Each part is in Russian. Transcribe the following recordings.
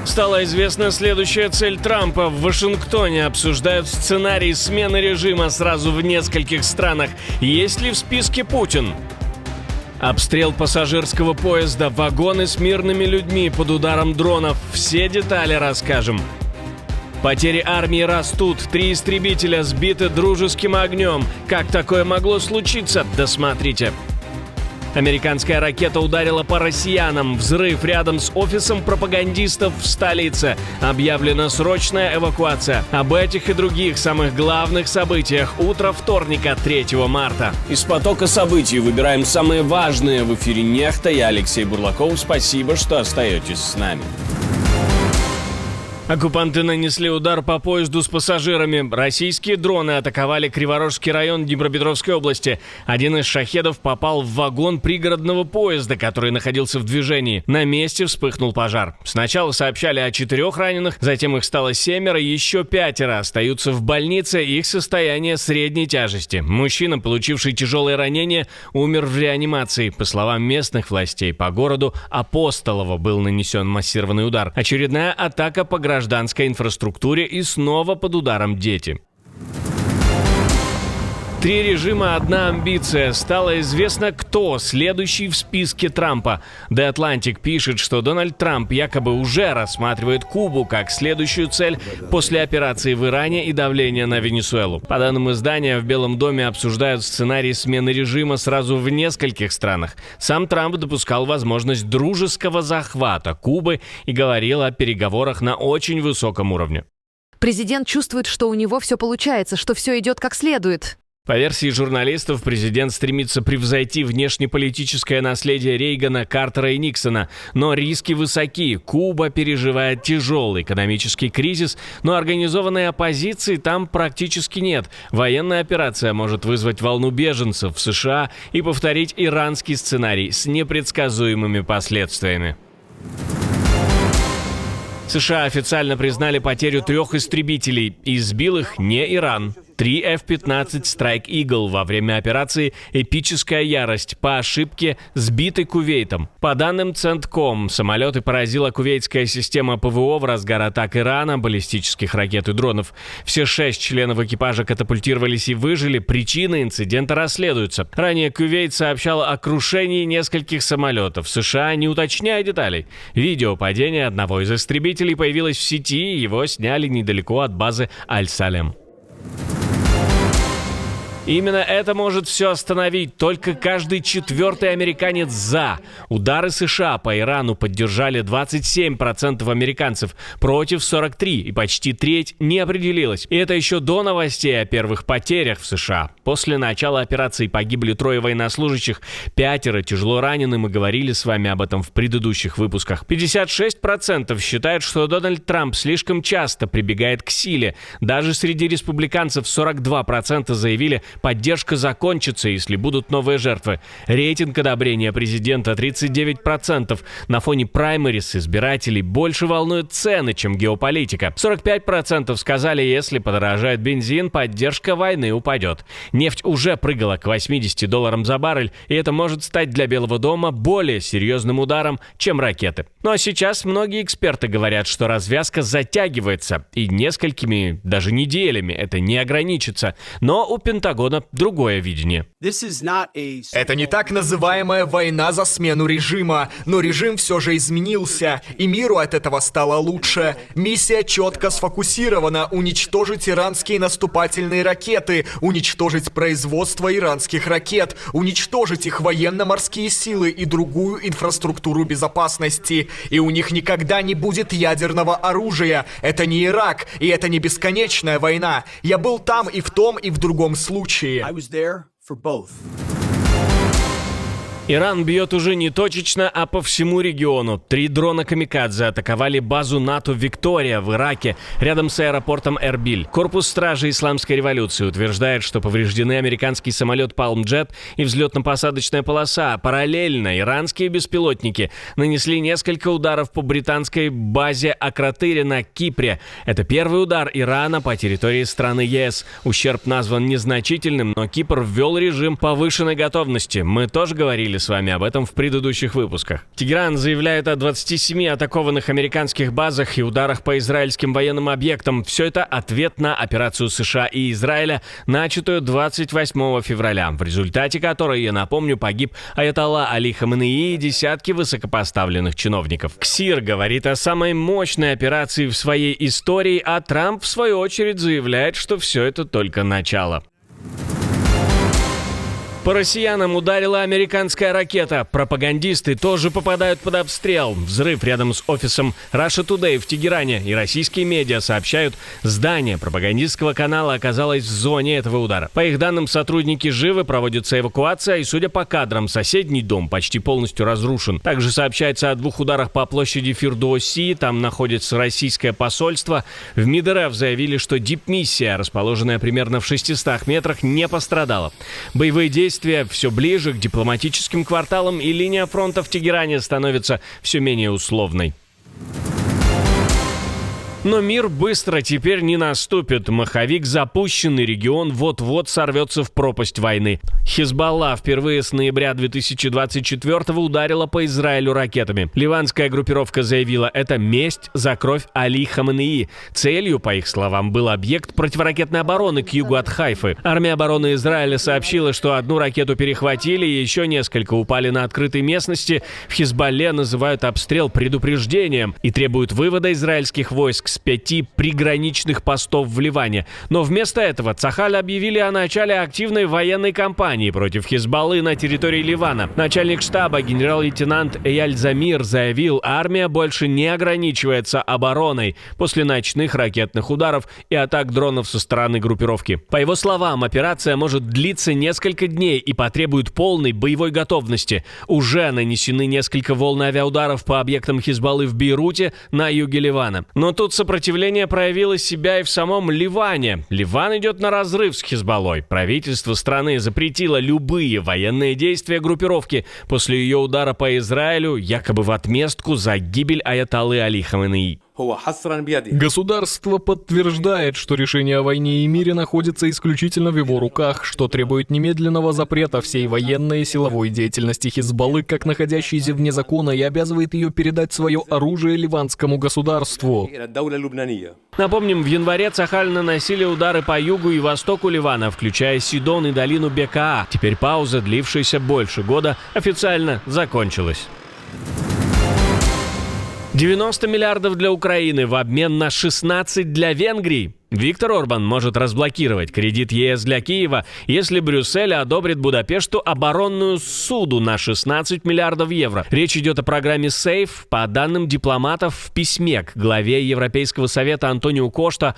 Стала известна следующая цель Трампа. В Вашингтоне обсуждают сценарий смены режима сразу в нескольких странах. Есть ли в списке Путин? Обстрел пассажирского поезда, вагоны с мирными людьми под ударом дронов. Все детали расскажем. Потери армии растут. 3 истребителя сбиты дружеским огнем. Как такое могло случиться? Досмотрите. Американская ракета ударила по россиянам. Взрыв рядом с офисом пропагандистов в столице. Объявлена срочная эвакуация. Об этих и других самых главных событиях утро вторника, 3 марта. Из потока событий выбираем самые важные. В эфире «Нехта». Я Алексей Бурлаков. Спасибо, что остаетесь с нами. Оккупанты нанесли удар по поезду с пассажирами. Российские дроны атаковали Криворожский район Днепропетровской области. Один из шахедов попал в вагон пригородного поезда, который находился в движении. На месте вспыхнул пожар. Сначала сообщали о 4 раненых, затем их стало 7, еще 5 остаются в больнице, их состояние средней тяжести. Мужчина, получивший тяжелые ранения, умер в реанимации. По словам местных властей, по городу Апостолово был нанесен массированный удар. Очередная атака по гражданской инфраструктуре и снова под ударом дети. 3 режима, 1 амбиция. Стало известно, кто следующий в списке Трампа. The Atlantic пишет, что Дональд Трамп якобы уже рассматривает Кубу как следующую цель после операции в Иране и давления на Венесуэлу. По данным издания, в Белом доме обсуждают сценарий смены режима сразу в нескольких странах. Сам Трамп допускал возможность дружеского захвата Кубы и говорил о переговорах на очень высоком уровне. Президент чувствует, что у него все получается, что все идет как следует. По версии журналистов, президент стремится превзойти внешнеполитическое наследие Рейгана, Картера и Никсона. Но риски высоки. Куба переживает тяжелый экономический кризис, но организованной оппозиции там практически нет. Военная операция может вызвать волну беженцев в США и повторить иранский сценарий с непредсказуемыми последствиями. США официально признали потерю 3 истребителей, и сбил их не Иран. 3 F-15 Strike Eagle во время операции «Эпическая ярость» по ошибке сбиты Кувейтом. По данным Центком, самолеты поразила кувейтская система ПВО в разгар атак Ирана, баллистических ракет и дронов. Все 6 членов экипажа катапультировались и выжили, причины инцидента расследуются. Ранее Кувейт сообщал о крушении нескольких самолетов. США не уточняя деталей. Видео падения одного из истребителей появилось в сети, и его сняли недалеко от базы Аль-Салем. Именно это может все остановить. Только каждый 4-й американец «за». Удары США по Ирану поддержали 27% американцев, против 43%, и почти треть не определилась. И это еще до новостей о первых потерях в США. После начала операции погибли 3 военнослужащих, 5 тяжело ранены, мы говорили с вами об этом в предыдущих выпусках. 56% считают, что Дональд Трамп слишком часто прибегает к силе. Даже среди республиканцев 42% заявили, поддержка закончится, если будут новые жертвы. Рейтинг одобрения президента 39%. На фоне праймерис избирателей больше волнуют цены, чем геополитика. 45% сказали, если подорожает бензин, поддержка войны упадет. Нефть уже прыгала к $80 за баррель, и это может стать для Белого дома более серьезным ударом, чем ракеты. Но сейчас многие эксперты говорят, что развязка затягивается, и несколькими, даже неделями это не ограничится. Но у Пентагона другое видение. Это не так называемая война за смену режима, но режим все же изменился, и миру от этого стало лучше. Миссия четко сфокусирована: уничтожить иранские наступательные ракеты, уничтожить производство иранских ракет, уничтожить их военно-морские силы и другую инфраструктуру безопасности. И у них никогда не будет ядерного оружия. Это не Ирак, и это не бесконечная война. Я был там и в том, и в другом случае. Иран бьет уже не точечно, а по всему региону. 3 дрона «Камикадзе» атаковали базу НАТО «Виктория» в Ираке, рядом с аэропортом Эрбиль. Корпус стражи Исламской революции утверждает, что повреждены американский самолет «Палм-Джет» и взлетно-посадочная полоса. Параллельно иранские беспилотники нанесли несколько ударов по британской базе Акротыри на Кипре. Это первый удар Ирана по территории страны ЕС. Ущерб назван незначительным, но Кипр ввел режим повышенной готовности. Мы тоже говорили говорили с вами об этом в предыдущих выпусках. Тегеран заявляет о 27 атакованных американских базах и ударах по израильским военным объектам. Все это ответ на операцию США и Израиля, начатую 28 февраля, в результате которой, я напомню, погиб аятолла Али Хаменеи и десятки высокопоставленных чиновников. КСИР говорит о самой мощной операции в своей истории, а Трамп, в свою очередь, заявляет, что все это только начало. По россиянам ударила американская ракета. Пропагандисты тоже попадают под обстрел. Взрыв рядом с офисом Russia Today в Тегеране. И российские медиа сообщают, здание пропагандистского канала оказалось в зоне этого удара. По их данным, сотрудники живы, проводится эвакуация, и, судя по кадрам, соседний дом почти полностью разрушен. Также сообщается о 2 ударах по площади Фирдоуси. Там находится российское посольство. В МИД РФ заявили, что дипмиссия, расположенная примерно в 600 метрах, не пострадала. Боевые действия все ближе к дипломатическим кварталам, и линия фронта в Тегеране становится все менее условной. Но мир быстро теперь не наступит. Маховик запущенный, регион вот-вот сорвется в пропасть войны. Хизбалла впервые с ноября 2024-го ударила по Израилю ракетами. Ливанская группировка заявила, это месть за кровь Али Хаменеи. Целью, по их словам, был объект противоракетной обороны к югу от Хайфы. Армия обороны Израиля сообщила, что 1 ракету перехватили, и еще несколько упали на открытой местности. В Хизбалле называют обстрел предупреждением и требуют вывода израильских войск с 5 приграничных постов в Ливане. Но вместо этого Цахаль объявили о начале активной военной кампании против Хизбаллы на территории Ливана. Начальник штаба генерал-лейтенант Эяль Замир заявил, армия больше не ограничивается обороной после ночных ракетных ударов и атак дронов со стороны группировки. По его словам, операция может длиться несколько дней и потребует полной боевой готовности. Уже нанесены несколько волн авиаударов по объектам Хизбаллы в Бейруте на юге Ливана. Но тут сопротивление проявило себя и в самом Ливане. Ливан идет на разрыв с Хизбаллой. Правительство страны запретило любые военные действия группировки после ее удара по Израилю, якобы в отместку за гибель аятоллы Али Хаменеи. Государство подтверждает, что решение о войне и мире находится исключительно в его руках, что требует немедленного запрета всей военной и силовой деятельности Хизбаллы, как находящейся вне закона, и обязывает ее передать свое оружие ливанскому государству. Напомним, в январе Цахаль наносили удары по югу и востоку Ливана, включая Сидон и долину Бекаа. Теперь пауза, длившаяся больше года, официально закончилась. 90 миллиардов для Украины в обмен на 16 для Венгрии. Виктор Орбан может разблокировать кредит ЕС для Киева, если Брюссель одобрит Будапешту оборонную ссуду на 16 миллиардов евро. Речь идет о программе SAFE. По данным дипломатов в письме к главе Европейского совета Антониу Кошта,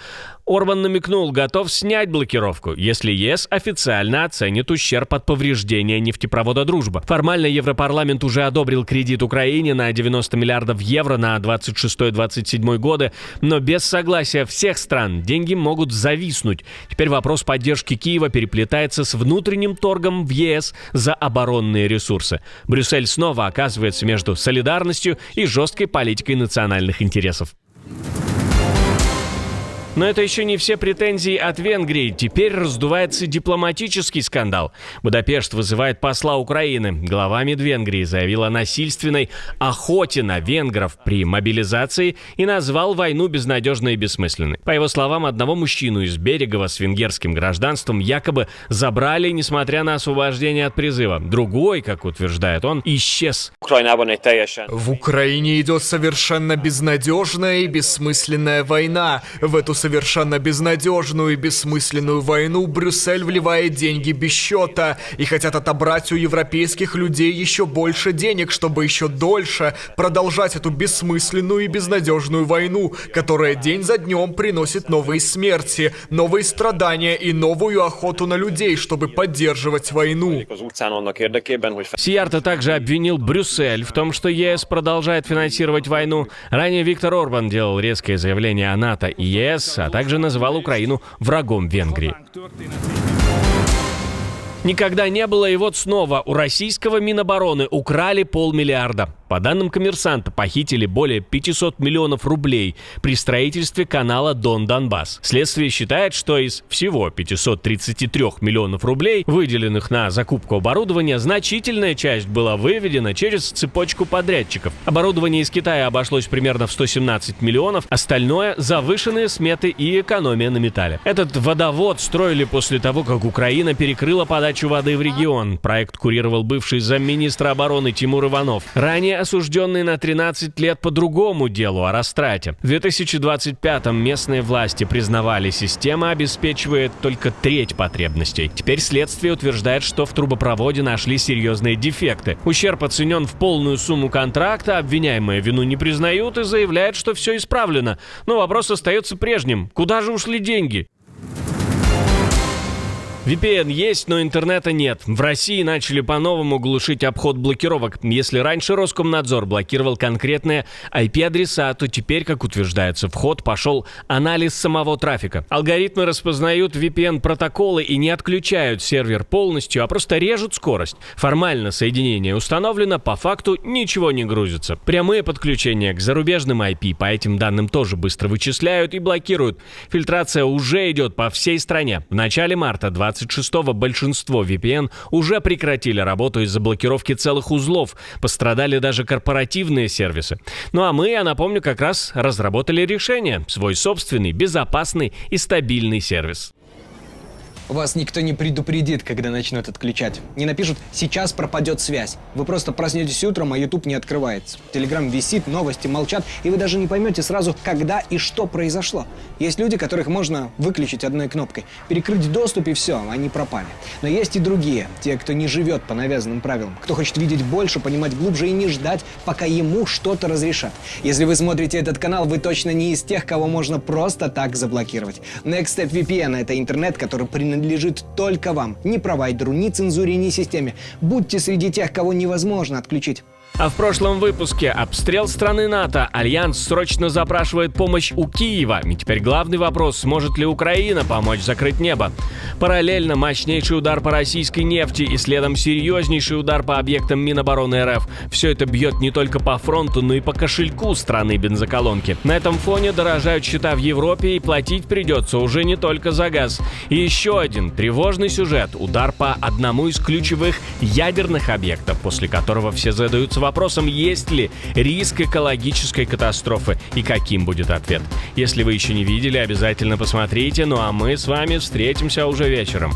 Орбан намекнул, готов снять блокировку, если ЕС официально оценит ущерб от повреждения нефтепровода «Дружба». Формально Европарламент уже одобрил кредит Украине на 90 миллиардов евро на 26-27 годы, но без согласия всех стран деньги могут зависнуть. Теперь вопрос поддержки Киева переплетается с внутренним торгом в ЕС за оборонные ресурсы. Брюссель снова оказывается между солидарностью и жесткой политикой национальных интересов. Но это еще не все претензии от Венгрии. Теперь раздувается дипломатический скандал. Будапешт вызывает посла Украины. Глава МИД Венгрии заявил о насильственной охоте на венгров при мобилизации и назвал войну безнадежной и бессмысленной. По его словам, одного мужчину из Берегова с венгерским гражданством якобы забрали, несмотря на освобождение от призыва. Другой, как утверждает он, исчез. В Украине идет совершенно безнадежная и бессмысленная война. В эту совершенно безнадежную и бессмысленную войну Брюссель вливает деньги без счета и хотят отобрать у европейских людей еще больше денег, чтобы еще дольше продолжать эту бессмысленную и безнадежную войну, которая день за днем приносит новые смерти, новые страдания и новую охоту на людей, чтобы поддерживать войну. Сиярто также обвинил Брюссель в том, что ЕС продолжает финансировать войну. Ранее Виктор Орбан делал резкое заявление о НАТО и ЕС, а также называл Украину врагом Венгрии. Никогда не было, и вот снова у российского Минобороны украли 500 миллиарда. По данным «Коммерсанта», похитили более 500 миллионов рублей при строительстве канала Дон-Донбасс. Следствие считает, что из всего 533 миллионов рублей, выделенных на закупку оборудования, значительная часть была выведена через цепочку подрядчиков. Оборудование из Китая обошлось примерно в 117 миллионов, остальное – завышенные сметы и экономия на металле. Этот водовод строили после того, как Украина перекрыла подачу воды в регион. Проект курировал бывший замминистра обороны Тимур Иванов, ранее осужденный на 13 лет по другому делу о растрате. В 2025-м местные власти признавали, система обеспечивает только треть потребностей. Теперь следствие утверждает, что в трубопроводе нашли серьезные дефекты. Ущерб оценен в полную сумму контракта, обвиняемые вину не признают и заявляют, что все исправлено. Но вопрос остается прежним. Куда же ушли деньги? VPN есть, но интернета нет. В России начали по-новому глушить обход блокировок. Если раньше Роскомнадзор блокировал конкретные IP-адреса, то теперь, как утверждается, в ход пошел анализ самого трафика. Алгоритмы распознают VPN-протоколы и не отключают сервер полностью, а просто режут скорость. Формально соединение установлено, по факту ничего не грузится. Прямые подключения к зарубежным IP по этим данным тоже быстро вычисляют и блокируют. Фильтрация уже идет по всей стране. В начале марта 26-го большинство VPN уже прекратили работу из-за блокировки целых узлов. Пострадали даже корпоративные сервисы. Ну а мы, я напомню, как раз разработали решение. Свой собственный, безопасный и стабильный сервис. Вас никто не предупредит, когда начнут отключать. Не напишут «сейчас пропадет связь». Вы просто проснетесь утром, а YouTube не открывается. Телеграм висит, новости молчат, и вы даже не поймете сразу, когда и что произошло. Есть люди, которых можно выключить одной кнопкой, перекрыть доступ и все, они пропали. Но есть и другие, те, кто не живет по навязанным правилам, кто хочет видеть больше, понимать глубже и не ждать, пока ему что-то разрешат. Если вы смотрите этот канал, вы точно не из тех, кого можно просто так заблокировать. NextStep VPN — это интернет, который принадлежит только вам. Ни провайдеру, ни цензуре, ни системе. Будьте среди тех, кого невозможно отключить. А в прошлом выпуске обстрел страны НАТО. Альянс срочно запрашивает помощь у Киева. И теперь главный вопрос: сможет ли Украина помочь закрыть небо? Параллельно мощнейший удар по российской нефти и следом серьезнейший удар по объектам Минобороны РФ. Все это бьет не только по фронту, но и по кошельку страны-бензоколонки. На этом фоне дорожают счета в Европе, и платить придется уже не только за газ. И еще один тревожный сюжет: удар по одному из ключевых ядерных объектов, после которого все задаются вопросом, есть ли риск экологической катастрофы и каким будет ответ. Если вы еще не видели, обязательно посмотрите. Ну а мы с вами встретимся уже вечером.